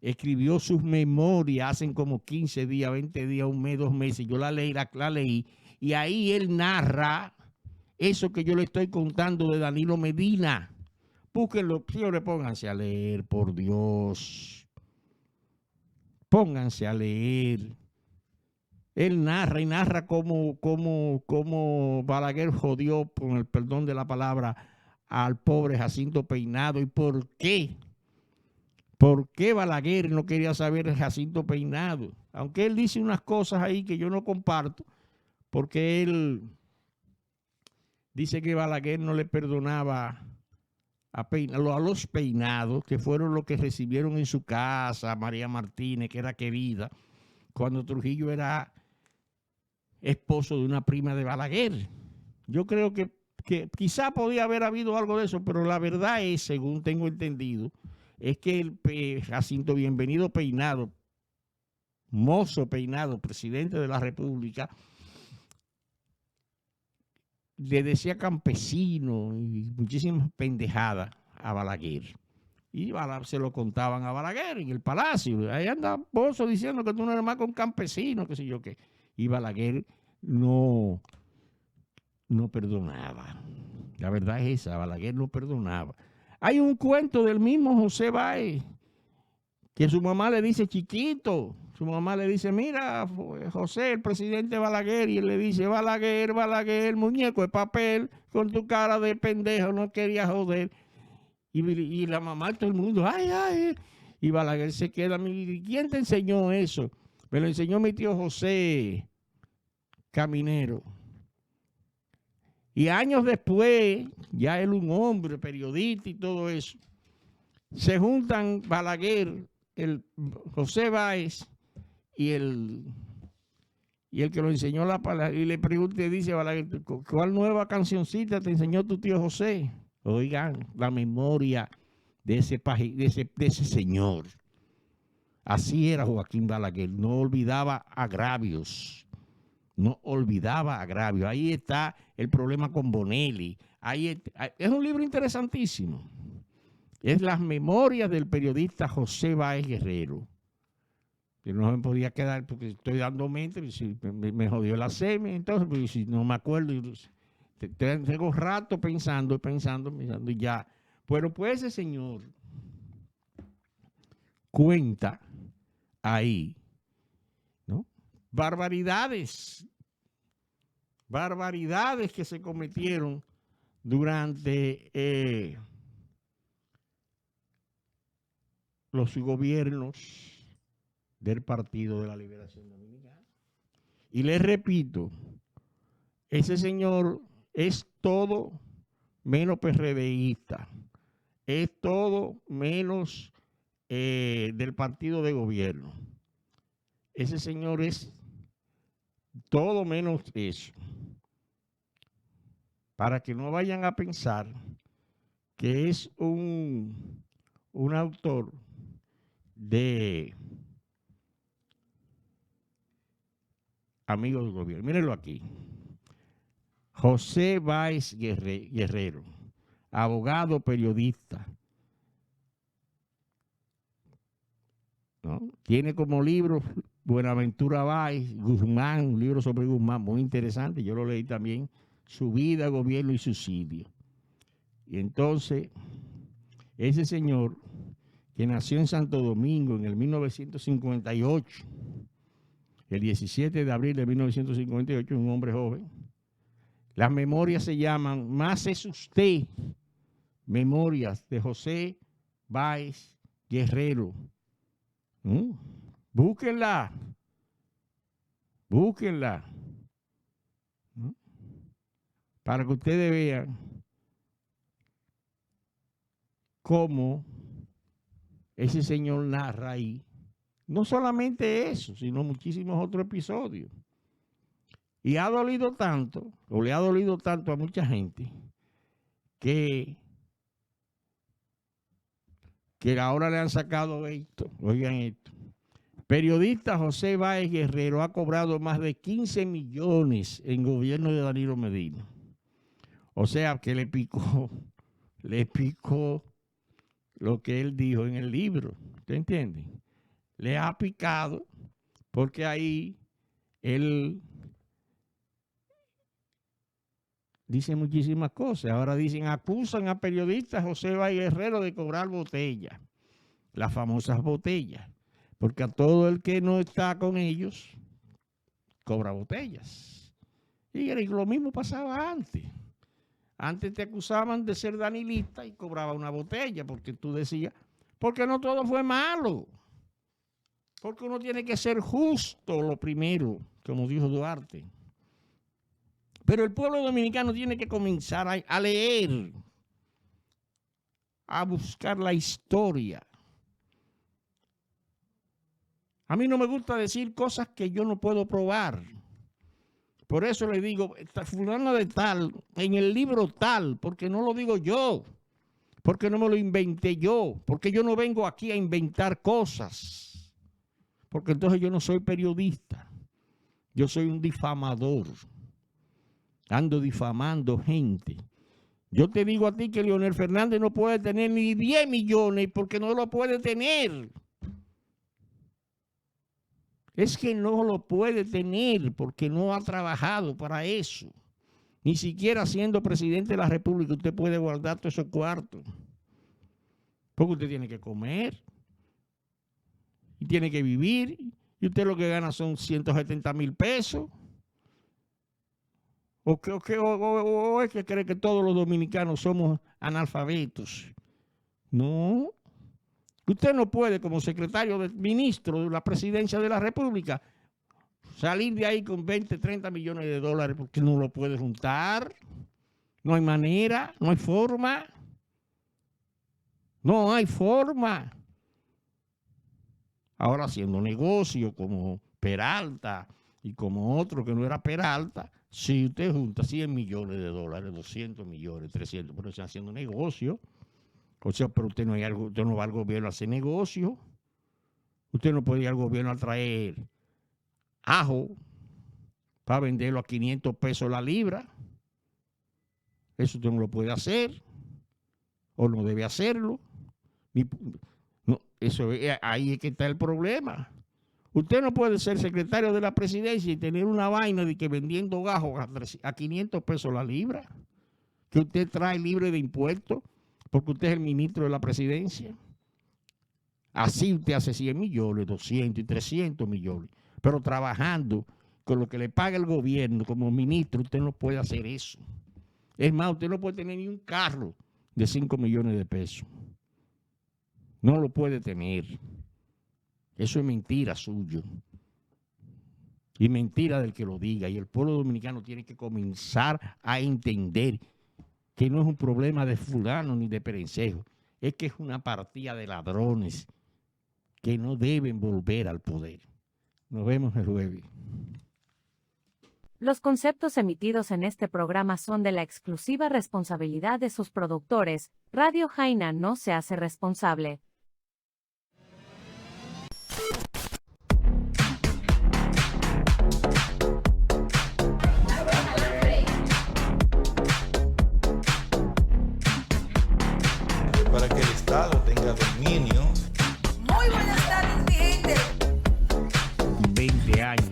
escribió sus memorias hace como 15 días, 20 días, un mes, 2 meses. Yo la leí y ahí él narra eso que yo le estoy contando de Danilo Medina. Búsquenlo, señores, pónganse a leer, por Dios. Pónganse a leer. Él narra cómo Balaguer jodió, con el perdón de la palabra, al pobre Jacinto Peinado y por qué. ¿Por qué Balaguer no quería saber de Jacinto Peinado? Aunque él dice unas cosas ahí que yo no comparto, porque él dice que Balaguer no le perdonaba a los Peinados, que fueron los que recibieron en su casa a María Martínez, que era querida, cuando Trujillo era esposo de una prima de Balaguer. Yo creo que quizá podía haber habido algo de eso, pero la verdad es, según tengo entendido, es que el Jacinto Bienvenido Peinado, Mozo Peinado, presidente de la República, le decía campesino y muchísimas pendejadas a Balaguer. Y se lo contaban a Balaguer en el palacio. Ahí anda Pozo diciendo que tú no eres más con campesino, qué sé yo qué. Y Balaguer no no perdonaba. La verdad es esa, Balaguer no perdonaba. Hay un cuento del mismo José Báez, que su mamá le dice chiquito, su mamá le dice, mira, José, el presidente Balaguer, y él le dice, Balaguer, Balaguer, muñeco de papel, con tu cara de pendejo, no quería joder. Y la mamá, todo el mundo, ay, ay. Y Balaguer se queda, ¿quién te enseñó eso? Me lo enseñó mi tío José Caminero. Y años después, ya él un hombre, periodista y todo eso, se juntan Balaguer, el José Báez y el que lo enseñó la palabra, y le pregunta y dice Balaguer, ¿cuál nueva cancioncita te enseñó tu tío José? Oigan, la memoria de ese señor. Así era Joaquín Balaguer, no olvidaba agravios. No olvidaba agravios. Ahí está el problema con Bonelli. Es un libro interesantísimo. Es Las memorias del periodista José Báez Guerrero. Que no me podía quedar porque estoy dando mente, si me jodió la semi, entonces pues, si no me acuerdo, tengo rato pensando y ya. Pero pues ese señor cuenta ahí, ¿no? Barbaridades que se cometieron durante los gobiernos del Partido de la Liberación Dominicana. Y les repito, ese señor es todo menos PRDista, es todo menos del partido de gobierno. Ese señor es todo menos eso. Para que no vayan a pensar que es un autor de amigos del gobierno. Mírenlo aquí. José Báez Guerrero, abogado, periodista. ¿No? Tiene como libro Buenaventura Báez, Guzmán, un libro sobre Guzmán muy interesante. Yo lo leí también. Su vida, gobierno y suicidio. Y entonces, ese señor que nació en Santo Domingo en el 1958, el 17 de abril de 1958, un hombre joven. Las memorias se llaman Más es usted, memorias de José Báez Guerrero. Búsquenla. Para que ustedes vean cómo ese señor narra ahí. No solamente eso, sino muchísimos otros episodios. Y ha dolido tanto, o le ha dolido tanto a mucha gente, que ahora le han sacado esto. Oigan esto. Periodista José Báez Guerrero ha cobrado más de 15 millones en gobierno de Danilo Medina. O sea, que le picó lo que él dijo en el libro. ¿Usted entiende? Le ha picado porque ahí él dice muchísimas cosas. Ahora dicen, acusan a periodista José Báez Guerrero de cobrar botellas, las famosas botellas, porque a todo el que no está con ellos cobra botellas. Y lo mismo pasaba antes. Antes te acusaban de ser danilista y cobraba una botella, porque tú decías, porque no todo fue malo. Porque uno tiene que ser justo lo primero, como dijo Duarte. Pero el pueblo dominicano tiene que comenzar a leer, a buscar la historia. A mí no me gusta decir cosas que yo no puedo probar. Por eso le digo, fulano de tal, en el libro tal, porque no lo digo yo, porque no me lo inventé yo, porque yo no vengo aquí a inventar cosas, porque entonces yo no soy periodista, yo soy un difamador, ando difamando gente. Yo te digo a ti que Leonel Fernández no puede tener ni 10 millones porque no lo puede tener. Es que no lo puede tener porque no ha trabajado para eso. Ni siquiera siendo presidente de la República usted puede guardar todos esos cuartos. Porque usted tiene que comer y tiene que vivir. Y usted lo que gana son 170,000 pesos. ¿O es que cree que todos los dominicanos somos analfabetos? No. Usted no puede, como secretario de ministro de la presidencia de la República, salir de ahí con 20, 30 millones de dólares porque no lo puede juntar. No hay manera, no hay forma. No hay forma. Ahora haciendo negocio como Peralta y como otro que no era Peralta, si usted junta 100 millones de dólares, 200 millones, 300, pero está haciendo negocio. O sea, pero usted no va al gobierno a hacer negocio. Usted no puede ir al gobierno a traer ajo para venderlo a 500 pesos la libra. Eso usted no lo puede hacer. O no debe hacerlo. No, ahí es que está el problema. Usted no puede ser secretario de la presidencia y tener una vaina de que vendiendo gajos a 500 pesos la libra, que usted trae libre de impuestos, porque usted es el ministro de la presidencia. Así usted hace 100 millones, 200 y 300 millones. Pero trabajando con lo que le paga el gobierno como ministro, usted no puede hacer eso. Es más, usted no puede tener ni un carro de 5 millones de pesos. No lo puede tener. Eso es mentira suyo. Y mentira del que lo diga. Y el pueblo dominicano tiene que comenzar a entender que no es un problema de fulano ni de perencejo. Es que es una partida de ladrones que no deben volver al poder. Nos vemos el jueves. Los conceptos emitidos en este programa son de la exclusiva responsabilidad de sus productores. Radio Jaina no se hace responsable. Para que el Estado tenga dominio. Muy buenas tardes, mi gente. 20 años.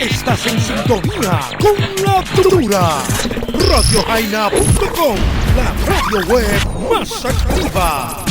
Estás en sintonía con La Dura. RadioJaina.com, la radio web más activa.